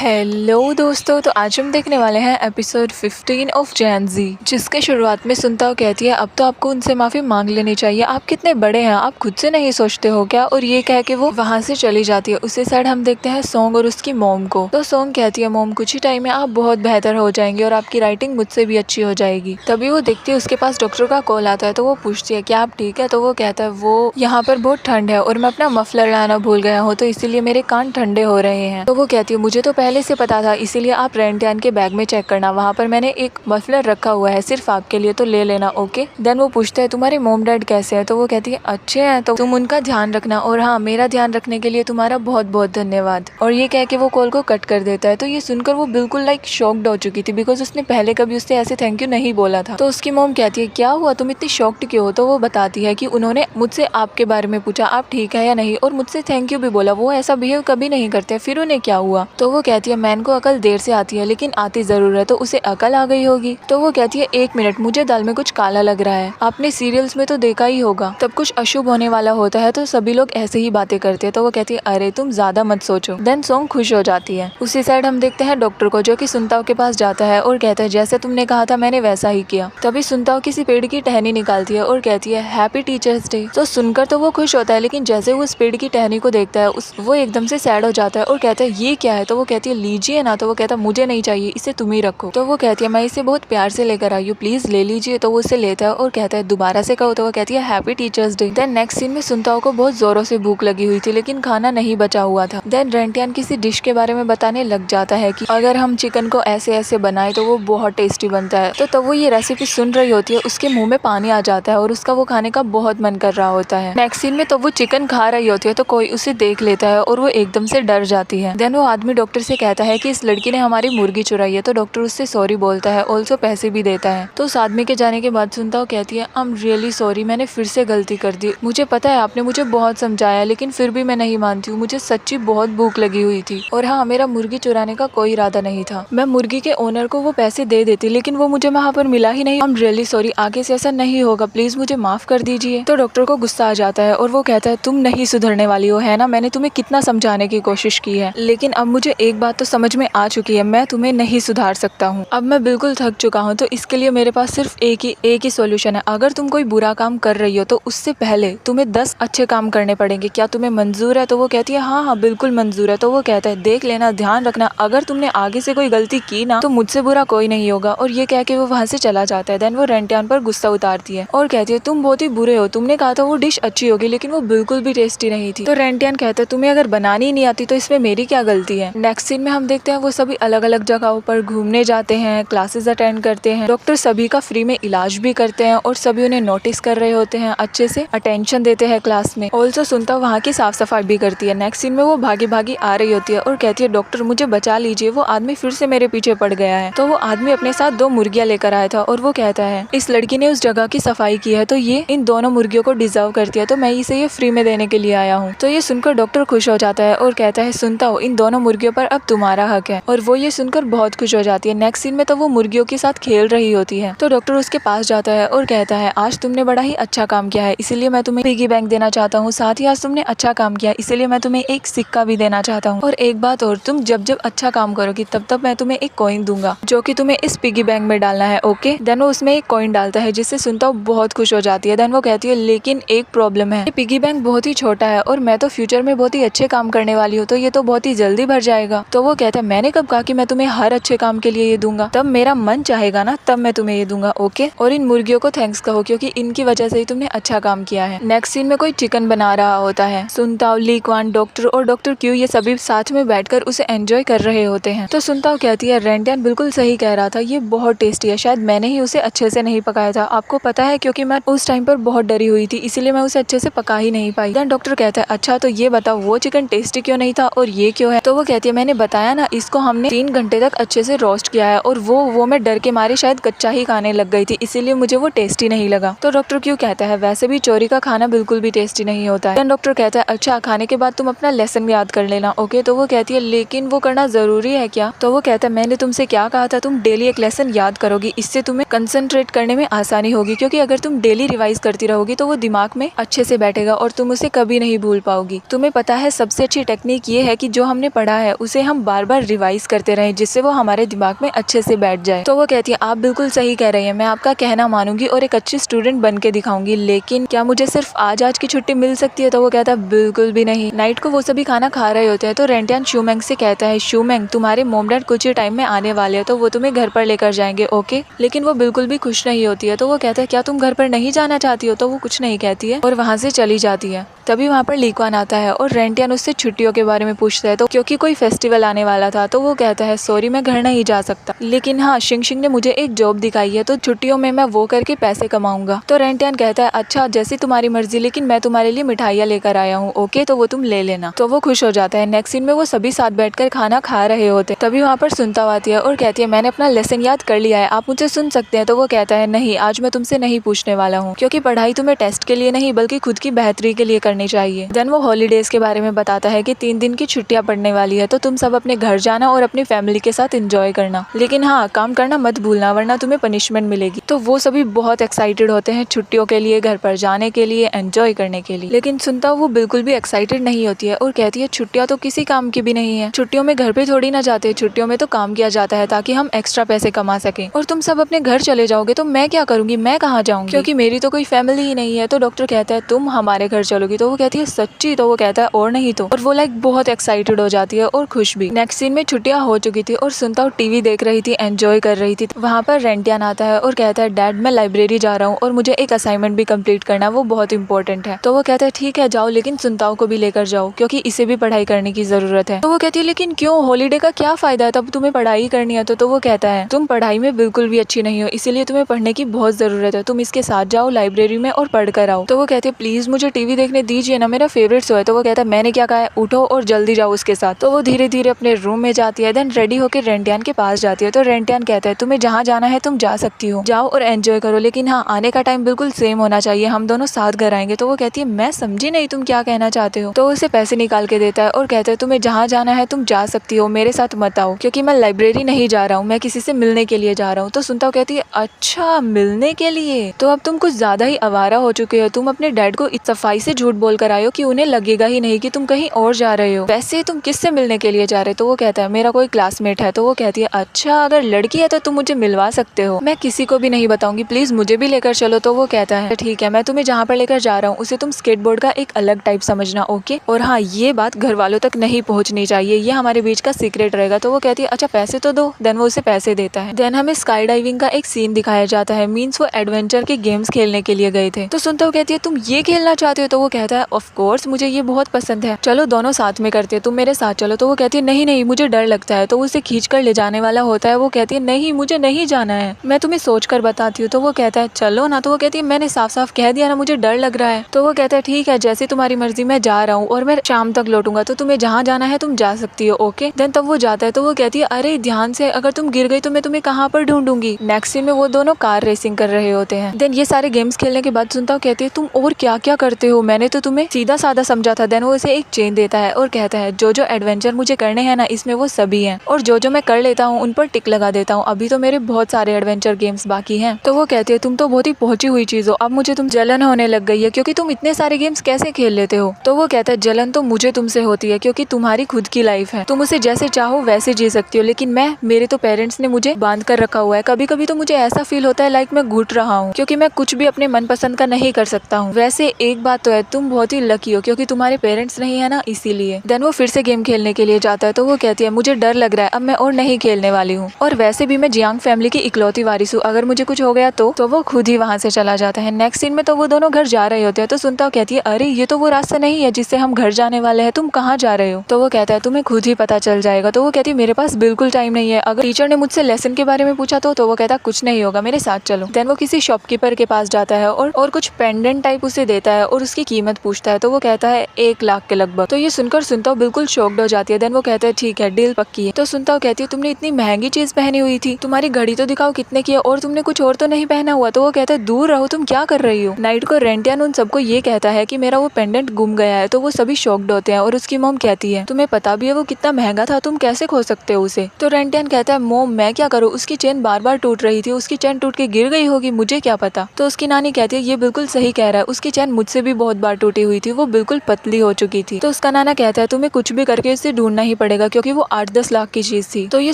Hello दोस्तों, तो आज हम देखने वाले हैं एपिसोड 15 ऑफ जैन जी, जिसके शुरुआत में सुनताओ कहती है अब तो आपको उनसे माफ़ी मांग लेनी चाहिए, आप कितने बड़े हैं, आप खुद से नहीं सोचते हो क्या। और ये कह के वो वहाँ से चली जाती है। उसी साइड हम देखते हैं सोंग और उसकी मोम को। तो सोंग कहती है मोम कुछ ही टाइम में आप बहुत बेहतर हो जाएंगे और आपकी राइटिंग मुझसे भी अच्छी हो जाएगी। तभी वो देखती है उसके पास डॉक्टर का कॉल आता है। तो वो पूछती है क्या आप ठीक है। तो वो कहता है वो यहाँ पर बहुत ठंड है और मैं अपना मफलर लाना भूल गया हूँ, तो इसीलिए मेरे कान ठंडे हो रहे हैं। तो वो कहती है मुझे तो पहले से पता था, इसीलिए आप रेंटियान के बैग में चेक करना, वहाँ पर मैंने एक मफलर रखा हुआ है सिर्फ आपके लिए, तो ले लेना ओके। देन वो पूछता है तुम्हारे मोम डैड कैसे हैं। तो वो कहती है अच्छे हैं, तो तुम उनका ध्यान रखना, और हाँ मेरा ध्यान रखने के लिए तुम्हारा बहुत बहुत धन्यवाद। और ये कह के वो कॉल को कट कर देता है। तो ये सुनकर वो बिल्कुल शॉक्ड हो चुकी थी, बिकॉज उसने पहले कभी उससे ऐसे थैंक यू नहीं बोला था। तो उसकी मोम कहती है क्या हुआ, तुम इतनी शॉक्ड क्यों हो। तो वो बताती है कि उन्होंने मुझसे आपके बारे में पूछा आप ठीक है या नहीं, और मुझसे थैंक यू भी बोला, वो ऐसा बिहेव कभी नहीं करते, फिर उन्हें क्या हुआ। तो वो कहती है मैन को अकल देर से आती है लेकिन आती जरूर है, तो उसे अकल आ गई होगी। तो वो कहती है एक मिनट, मुझे दाल में कुछ काला लग रहा है, आपने सीरियल्स में तो देखा ही होगा, तब कुछ अशुभ होने वाला होता है तो सभी लोग ऐसे ही बातें करते हैं। तो वो कहती है अरे तुम ज्यादा मत सोचो। देन सोंग खुश हो जाती है। उसी साइड हम देखते हैं डॉक्टर को, जो कि सुनताओ के पास जाता है और कहता है जैसे तुमने कहा था मैंने वैसा ही किया। तभी सुनताओ किसी पेड़ की टहनी निकालती है और कहती है हैप्पी टीचर्स डे। तो सुनकर तो वो खुश होता है, लेकिन जैसे वो उस पेड़ की टहनी को देखता है वो एकदम से सैड हो जाता है और कहता है ये क्या है। तो वो कहती है लीजिए ना। तो वो कहता है मुझे नहीं चाहिए, इसे तुम ही रखो। तो वो कहती है मैं इसे बहुत प्यार से लेकर आई हूँ, प्लीज ले लीजिए। तो वो उसे लेता है और कहता है दोबारा से कहो। तो वो कहती है happy teachers day. Then next scene में सुनताओ को बहुत जोरों से भूख लगी हुई थी, लेकिन खाना नहीं बचा हुआ था। देन रेंटियान किसी डिश के बारे में बताने लग जाता है कि अगर हम चिकन को ऐसे ऐसे बनाए तो वो बहुत टेस्टी बनता है। तो तब वो ये रेसिपी सुन रही होती है, उसके मुंह में पानी आ जाता है और उसका वो खाने का बहुत मन कर रहा होता है। नेक्स्ट सीन में तो वो चिकन खा रही होती है, तो कोई उसे देख लेता है और वो एकदम से डर जाती है। देन वो आदमी डॉक्टर से कहता है कि इस लड़की ने हमारी मुर्गी चुराई है। तो डॉक्टर उससे सॉरी बोलता है, ऑल्सो पैसे भी देता है। तो उस आदमी के जाने के बाद सुनताओ कहती है आई एम रियली सॉरी, मैंने फिर से गलती कर दी, मुझे पता है आपने मुझे बहुत समझाया, लेकिन फिर भी मैं नहीं मानती हूँ, मुझे सच्ची बहुत भूख लगी हुई थी, और हाँ मेरा मुर्गी चुराने का कोई इरादा नहीं था, मैं मुर्गी के ओनर को वो पैसे दे देती, लेकिन वो मुझे वहाँ पर मिला ही नहीं। आई एम रियली सॉरी, आगे से ऐसा नहीं होगा, प्लीज मुझे माफ कर दीजिए। तो डॉक्टर को गुस्सा आ जाता है और वो कहता है तुम नहीं सुधरने वाली हो, है ना, मैंने तुम्हें कितना समझाने की कोशिश की है, लेकिन अब मुझे एक बात तो समझ में आ चुकी है, मैं तुम्हें नहीं सुधार सकता हूँ, अब मैं बिल्कुल थक चुका हूँ, तो इसके लिए मेरे पास सिर्फ एक ही सॉल्यूशन है, अगर तुम कोई बुरा काम कर रही हो तो उससे पहले तुम्हें 10 अच्छे काम करने पड़ेंगे, क्या तुम्हें मंजूर है। तो वो कहती है हाँ हाँ बिल्कुल मंजूर है। तो वो कहता है देख लेना, ध्यान रखना, अगर तुमने आगे से कोई गलती की ना तो मुझसे बुरा कोई नहीं होगा। और ये कह के वो वहाँ से चला जाता है। देन वो रेंटियान पर गुस्सा उतारती है और कहती है तुम बहुत ही बुरे हो, तुमने कहा था वो डिश अच्छी होगी लेकिन वो बिल्कुल भी टेस्टी नहीं थी। तो रेंटियान कहता है तुम्हें अगर बनानी ही नहीं आती तो इसमें मेरी क्या गलती है। नेक्स्ट सीन में हम देखते हैं वो सभी अलग अलग जगहों पर घूमने जाते हैं, क्लासेस अटेंड करते हैं, डॉक्टर सभी का फ्री में इलाज भी करते हैं और सभी उन्हें नोटिस कर रहे होते हैं, अच्छे से अटेंशन देते हैं क्लास में। ऑल्सो सुनता वहाँ की साफ सफाई भी करती है। नेक्स्ट सीन में वो भागी भागी आ रही होती है और कहती है डॉक्टर मुझे बचा लीजिए, वो आदमी फिर से मेरे पीछे पड़ गया है। तो वो आदमी अपने साथ 2 मुर्गियां लेकर आया था और वो कहता है इस लड़की ने उस जगह की सफाई की है तो ये इन दोनों मुर्गियों को डिजर्व करती है, तो मैं इसे ये फ्री में देने के लिए आया हूँ। तो ये सुनकर डॉक्टर खुश हो जाता है और कहता है सुनता हो इन दोनों मुर्गियों पर अब तुम्हारा हक है, और वो ये सुनकर बहुत खुश हो जाती है। नेक्स्ट सीन में तो वो मुर्गियों के साथ खेल रही होती है, तो डॉक्टर उसके पास जाता है और कहता है आज तुमने बड़ा ही अच्छा काम किया है, इसीलिए मैं तुम्हें पिगी बैंक देना चाहता हूँ, साथ ही आज तुमने अच्छा काम किया इसीलिए मैं तुम्हें एक सिक्का भी देना चाहता हूँ, और एक बात और, तुम जब जब अच्छा काम करोगी तब तब मैं तुम्हें एक कॉइन दूंगा जो कि तुम्हें इस पिगी बैंक में डालना है ओके। देन वो उसमें एक कॉइन डालता है जिससे सुनता हूँ बहुत खुश हो जाती है। देन वो कहती है लेकिन एक प्रॉब्लम है, पिगी बैंक बहुत ही छोटा है और मैं तो फ्यूचर में बहुत ही अच्छे काम करने वाली हूँ, तो ये तो बहुत ही जल्दी भर जाएगा। तो वो कहता है मैंने कब कहा कि मैं तुम्हें हर अच्छे काम के लिए ये दूंगा, तब मेरा मन चाहेगा ना तब मैं तुम्हें ये दूंगा ओके। और इन मुर्गियों को थैंक्स कहो क्योंकि इनकी वजह से ही तुमने अच्छा काम किया है। नेक्स्ट सीन में कोई चिकन बना रहा होता है, सुनताओ, ली क्वान, डॉक्टर और डॉक्टर क्यू ये सभी साथ में बैठकर उसे एंजॉय कर रहे होते हैं। तो सुनताओ कहती है रेंटियान बिल्कुल सही कह रहा था, ये बहुत टेस्टी है, शायद मैंने ही उसे अच्छे से नहीं पकाया था, आपको पता है क्योंकि मैं उस टाइम पर बहुत डरी हुई थी इसीलिए मैं उसे अच्छे से पका ही नहीं पाई। देन डॉक्टर कहता है अच्छा तो ये बताओ वो चिकन टेस्टी क्यों नहीं था और ये क्यों है। तो वो कहती है मैंने बताया ना, इसको हमने 3 घंटे तक अच्छे से रोस्ट किया है और वो मैं डर के मारे शायद कच्चा ही खाने लग गई थी, इसीलिए मुझे वो टेस्टी नहीं लगा। तो डॉक्टर क्यों कहता है वैसे भी चोरी का खाना बिल्कुल भी टेस्टी नहीं होता है। देन डॉक्टर कहता है अच्छा खाने के बाद तुम अपना लेसन याद कर लेना ओके। तो वो कहती है लेकिन वो करना जरूरी है क्या। तो वो कहता है मैंने तुमसे क्या कहा था, तुम डेली एक लेसन याद करोगी, इससे तुम्हें कंसंट्रेट करने में आसानी होगी, क्योंकि अगर तुम डेली रिवाइज करती रहोगी तो वो दिमाग में अच्छे से बैठेगा और तुम उसे कभी नहीं भूल पाओगी। तुम्हें पता है सबसे अच्छी टेक्निक ये है कि जो हमने पढ़ा है उसे हम बार बार रिवाइज करते रहें जिससे वो हमारे दिमाग में अच्छे से बैठ जाए। तो वो कहती है आप बिल्कुल सही कह रही हैं, मैं आपका कहना मानूंगी और एक अच्छी स्टूडेंट बन के दिखाऊंगी, लेकिन क्या मुझे सिर्फ आज की छुट्टी मिल सकती है? तो वो कहता है बिल्कुल भी नहीं। नाइट को वो सभी खाना खा रहे होते हैं तो रेंटियान शूमेंग से कहता है शूमेंग तुम्हारे मॉम डैड कुछ ही टाइम में आने वाले हैं तो वो तुम्हें घर पर लेकर जाएंगे, ओके? लेकिन वो बिल्कुल भी खुश नहीं होती है। तो वो कहता है क्या तुम घर पर नहीं जाना चाहती हो? तो वो कुछ नहीं कहती है और वहाँ से चली जाती है। तभी वहाँ पर लीक्वान आता है और रेंटियान उससे छुट्टियों के बारे में पूछता है तो क्योंकि कोई फेस्टिवल आने वाला था तो वो कहता है सॉरी मैं घर नहीं जा सकता, लेकिन हाँ शिंग शिंग ने मुझे एक जॉब दिखाई है तो छुट्टियों में मैं वो करके पैसे कमाऊंगा। तो रेंटियान कहता है अच्छा जैसी तुम्हारी मर्जी, लेकिन मैं तुम्हारे लिए मिठाइयाँ लेकर आया हूँ, ओके? तो वो तुम ले लेना। तो वो खुश हो जाता है। नेक्स्ट सीन में वो सभी साथ बैठकर खाना खा रहे होते। तभी वहाँ पर सुनता आती है और कहती है मैंने अपना लेसन याद कर लिया है, आप मुझे सुन सकते हैं। तो वो कहता है नहीं, आज मैं तुमसे नहीं पूछने वाला हूँ क्योंकि पढ़ाई तुम्हें टेस्ट के लिए नहीं बल्कि खुद की बेहतरी के लिए करनी चाहिए। देन वो हॉलीडेज के बारे में बताता है कि 3 दिन की छुट्टियां पड़ने वाली है तो तुम सब अपने घर जाना और अपनी फैमिली के साथ एंजॉय करना, लेकिन हाँ काम करना मत भूलना वरना तुम्हें पनिशमेंट मिलेगी। तो वो सभी बहुत एक्साइटेड होते हैं छुट्टियों के लिए, घर पर जाने के लिए, एंजॉय करने के लिए। लेकिन सुनता वो बिल्कुल भी एक्साइटेड नहीं होती है और कहती है छुट्टियां तो किसी काम की भी नहीं है, छुट्टियों में घर पे थोड़ी ना जाते, छुट्टियों में तो काम किया जाता है ताकि हम एक्स्ट्रा पैसे कमा सके, और तुम सब अपने घर चले जाओगे तो मैं क्या करूंगी, मैं कहाँ जाऊंगी क्योंकि मेरी तो कोई फैमिली ही नहीं है। तो डॉक्टर कहता है तुम हमारे घर चलोगी? तो वो कहती है सच्ची? तो वो कहता है और नहीं तो, और वो बहुत एक्साइटेड हो जाती है और खुश भी। नेक्स्ट सीन में छुट्टियां हो चुकी थी और सुनता टीवी देख रही थी, एंजॉय कर रही थी। वहाँ पर रेंटियान आता है और कहता है डैड मैं लाइब्रेरी जा रहा हूँ और मुझे एक असाइनमेंट भी कंप्लीट करना है, वो बहुत इंपॉर्टेंट है। तो वो कहता है ठीक है जाओ, लेकिन सुनताओ को भी लेकर जाओ क्योंकि इसे भी पढ़ाई करने की जरूरत है। तो वो कहती है लेकिन क्यों, हॉलीडे का क्या फायदा है, तब तुम्हें पढ़ाई करनी है। तो वो कहता है तुम पढ़ाई में बिल्कुल भी अच्छी नहीं हो, इसीलिए तुम्हें पढ़ने की बहुत जरूरत है, तुम इसके साथ जाओ लाइब्रेरी में और पढ़ कर आओ। तो वो कहते हैं प्लीज मुझे टीवी देखने दीजिए ना, मेरा फेवरेट शो है। तो वो कहता है मैंने क्या कहा है, उठो और जल्दी जाओ उसके साथ। तो वो धीरे धीरे अपने रूम में जाती है। देन रेडी होकर रेंटियान के पास जाती है। तो रेंटियान कहता है तुम्हें जहाँ जाना है तुम जा सकती हो, जाओ और एंजॉय करो, लेकिन हाँ आने का टाइम बिल्कुल सेम होना चाहिए, हम दोनों साथ घर आएंगे। तो वो कहती है मैं समझी नहीं तुम क्या कहना चाहते हो। तो उसे पैसे निकाल के देता है और कहता है तुम्हें जहाँ जाना है तुम जा सकती हो, मेरे साथ मत आओ क्योंकि मैं लाइब्रेरी नहीं जा रहा हूँ, मैं किसी से मिलने के लिए जा रहा हूँ। तो सुनता हूँ कहती है अच्छा मिलने के लिए, तो अब तुम कुछ ज्यादा ही आवारा हो चुके हो, तुम अपने डैड को सफाई से झूठ बोल कर आए हो कि उन्हें लगेगा ही नहीं कि तुम कहीं और जा रहे हो, वैसे तुम किससे मिलने के लिए जा रहे हो? तो वो कहता है मेरा कोई क्लासमेट है। तो वो कहती है अच्छा अगर लड़की है तो तुम मुझे मिलवा सकते हो, मैं किसी को भी नहीं बताऊंगी, प्लीज मुझे भी लेकर चलो। तो वो कहता है ठीक है मैं तुम्हें जहाँ पर लेकर जा रहा हूँ उसे तुम स्केटबोर्ड का एक अलग टाइप समझना, ओके? और हाँ ये बात घर वालों तक नहीं पहुँचनी चाहिए, ये हमारे बीच का सीक्रेट रहेगा। तो वो कहती है अच्छा पैसे तो दो। देन वो उसे पैसे देता है। देन हमें स्काई डाइविंग का एक सीन दिखाया जाता है, मीन्स वो एडवेंचर के गेम्स खेलने के लिए गए थे। तो सुनता हूँ कहती है तुम ये खेलना चाहते हो? तो वो कहता है ऑफ कोर्स मुझे ये बहुत पसंद है, चलो दोनों साथ में करते हैं, तुम मेरे साथ चलो। तो वो कहती है नहीं नहीं मुझे डर लगता है। तो वो उसे खींच कर ले जाने वाला होता है, वो कहती है नहीं मुझे नहीं जाना है, मैं तुम्हें सोच कर बताती हूँ। तो वो कहता है चलो ना। तो वो कहती है मैंने साफ साफ कह दिया ना मुझे डर लग रहा है। तो वो कहता है ठीक है जैसे तुम्हारी मर्जी, मैं जा रहा हूँ और मैं शाम तक लौटूंगा, तो तुम्हें जहाँ जाना है तुम जा सकती हो, ओके? देन तब वो जाता है। तो वो कहती है अरे ध्यान से, अगर तुम गिर गई तो मैं तुम्हें कहाँ पर ढूंढूंगी। नेक्स्ट सीन में वो दोनों कार रेसिंग कर रहे होते हैं। देन ये सारे गेम्स खेलने के बाद सुनता हूँ कहती है तुम और क्या क्या करते हो, मैंने तो तुम्हें सीधा साधा समझा था। देन वो उसे एक चेन देता है और कहता है जो एडवेंचर मुझे करने हैं ना इसमें वो सभी हैं, और जो मैं कर लेता हूँ उन पर टिक लगा देता हूँ, अभी तो मेरे बहुत सारे एडवेंचर गेम्स बाकी हैं। तो वो कहती है तुम तो बहुत ही पहुंची हुई चीज हो, अब मुझे तुम जलन होने लग गई है क्योंकि तुम इतने सारे गेम्स कैसे खेल लेते हो। तो वो कहता है जलन तो मुझे तुमसे होती है क्योंकि तुम्हारी खुद की लाइफ है, तुम उसे जैसे चाहो वैसे जी सकती हो, लेकिन मैं, मेरे तो पेरेंट्स ने मुझे बांध कर रखा हुआ है, कभी कभी तो मुझे ऐसा फील होता है लाइक मैं घुट रहा हूँ क्योंकि मैं कुछ भी अपने मनपसंद का नहीं कर सकता हूँ। वैसे एक बात तो है तुम बहुत ही लकी हो क्योंकि तुम्हारे पेरेंट्स नहीं है ना, इसीलिए। देन वो फिर से गेम खेलने के लिए जाता है। तो वो कहती है मुझे डर लग रहा है, अब मैं और नहीं खेलने वाली हूँ, और वैसे भी मैं जियांग फैमिली की इकलौती वारिस हूँ, अगर मुझे कुछ हो गया तो वो खुद ही वहाँ से चला जाता है। नेक्स्ट सीन में तो वो दोनों घर जा रहे होते हैं। तो सुनता हूँ कहती है अरे ये तो वो रास्ता नहीं है जिससे हम घर जाने वाले हैं, तुम कहाँ जा रहे हो? तो वो कहता है तुम्हें खुद ही पता चल जाएगा। तो वो कहती है मेरे पास बिल्कुल टाइम नहीं है, अगर टीचर ने मुझसे लेसन के बारे में पूछा तो वो कहता कुछ नहीं होगा, मेरे साथ चलो। देन वो किसी शॉपकीपर के पास जाता है और कुछ पेंडेंट टाइप उसे देता है और उसकी कीमत पूछता है। तो वो कहता है 1 लाख के लगभग। तो ये सुनकर सुनता हूँ बिल्कुल शॉक्ड हो जाती है। देन वो कहता है ठीक है डील पक्की है। तो सुनता हूँ कहती है तुमने इतनी महंगी चीज पहनी हुई थी, तुम्हारी घड़ी तो दिखाओ कितने की है, और तुमने कुछ और तो नहीं पहना हुआ। तो वो कहता है दूर रहो, तुम क्या कर रही हो? नाइट को रेंटियान उन सबको ये कहता है कि मेरा वो पेंडेंट गुम गया है। तो वो सभी शॉक्ड होते हैं और उसकी मॉम कहती है तुम्हें पता भी है वो कितना महंगा था, तुम कैसे खो सकते हो उसे? तो रेंटियान कहता है मॉम मैं क्या करूँ, उसकी चेन बार बार टूट रही थी, उसकी चेन टूट के गिर गई होगी, मुझे क्या पता। तो उसकी नानी कहती है ये बिल्कुल सही कह रहा है, उसकी चेन मुझसे भी बहुत बार टूटी हुई थी, वो बिल्कुल पतली हो चुकी थी। तो उसका नाना कहता है तुम्हें कुछ भी करके उसे ढूंढना ही पड़ेगा क्योंकि वो 8-10 लाख की चीज थी। तो ये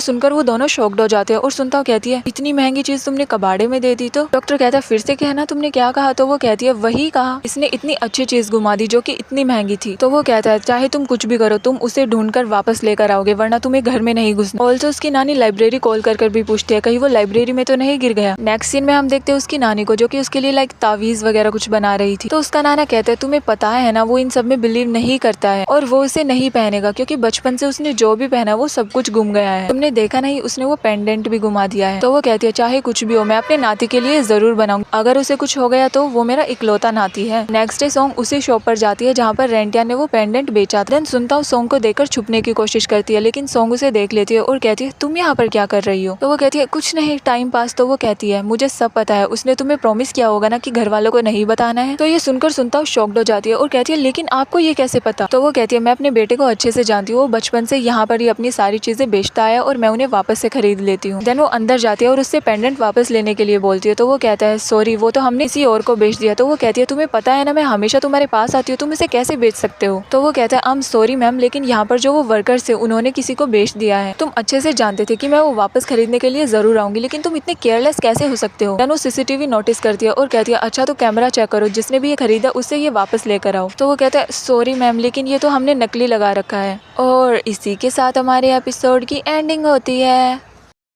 सुनकर वो दोनों शॉक्ड हो जाते हैं और सुनता कहती है इतनी महंगी चीज तुमने कबाड़े में दे दी। तो डॉक्टर कहता है फिर से कहना तुमने क्या कहा। तो वो कहती है वही कहा, इसने इतनी अच्छी चीज घुमा दी जो कि इतनी महंगी थी। तो वो कहता है चाहे तुम कुछ भी करो तुम उसे ढूंढकर वापस लेकर आओगे वरना तुम्हें घर में नहीं घुसना। ऑल्सो उसकी नानी लाइब्रेरी कॉल कर भी पूछती है कहीं वो लाइब्रेरी में तो नहीं गिर गया। नेक्स्ट सीन में हम देखते हैं उसकी नानी को जो कि उसके लिए लाइक तावीज वगैरह कुछ बना रही थी। तो उसका नाना कहता है तुम्हें पता है ना वो इन सब में बिलीव नहीं करता है और वो इसे नहीं पहनेगा क्योंकि बचपन से उसने जो भी पहना वो सब कुछ गुम गया है। तुमने देखा नहीं उसने वो पेंडेंट भी घुमा दिया है। तो वो कहती है चाहे कुछ भी हो मैं अपने नाती के लिए जरूर बनाऊंगी, अगर उसे कुछ हो गया तो वो मेरा इकलौता नाती है। नेक्स्ट डे सॉन्ग उसी शॉप पर जाती है जहाँ पर रेंटिया ने वो पेंडेंट बेचा था। सुनता सॉन्ग को देखकर छुपने की कोशिश करती है लेकिन सॉन्ग उसे देख लेती है और कहती है तुम यहाँ पर क्या कर रही हो। तो वो कहती है कुछ नहीं टाइम पास। तो वो कहती है मुझे सब पता है, उसने तुम्हें प्रॉमिस किया होगा ना कि घर वालों को नहीं बताना है। तो ये सुनकर सुनता शॉक्ड हो जाती है और कहती है लेकिन आपको ये कैसे पता। तो वो कहती है मैं अपने बेटे को अच्छे से जानती हूँ, वो बचपन से यहाँ पर ही अपनी सारी चीजें बेचता है और मैं उन्हें वापस से खरीद लेती हूँ। देन वो अंदर जाती है और उससे पेंडेंट वापस लेने के लिए बोलती है। तो वो कहता है सॉरी वो तो हमने किसी और को बेच दिया। तो वो कहती है तुम्हें पता है ना मैं हमेशा तुम्हारे पास आती हूँ, तुम इसे कैसे बेच सकते हो। तो वो कहता है आई एम सॉरी मैम लेकिन यहाँ पर जो वो वर्कर्स थे उन्होंने किसी को बेच दिया है, तुम अच्छे से जानते थे कि मैं वो वापस खरीदने के लिए जरूर आऊंगी लेकिन तुम इतने केयरलेस कैसे हो सकते हो। देन वो सीसीटीवी नोटिस करती है और कहती है अच्छा तो कैमरा चेक करो, जिसने भी ये खरीदा उससे ये वापस लेकर आओ। तो वो कहता है सॉरी मैम लेकिन ये तो हमने नकली लगा रखा है। और इसी के साथ हमारे एपिसोड की एंडिंग होती है।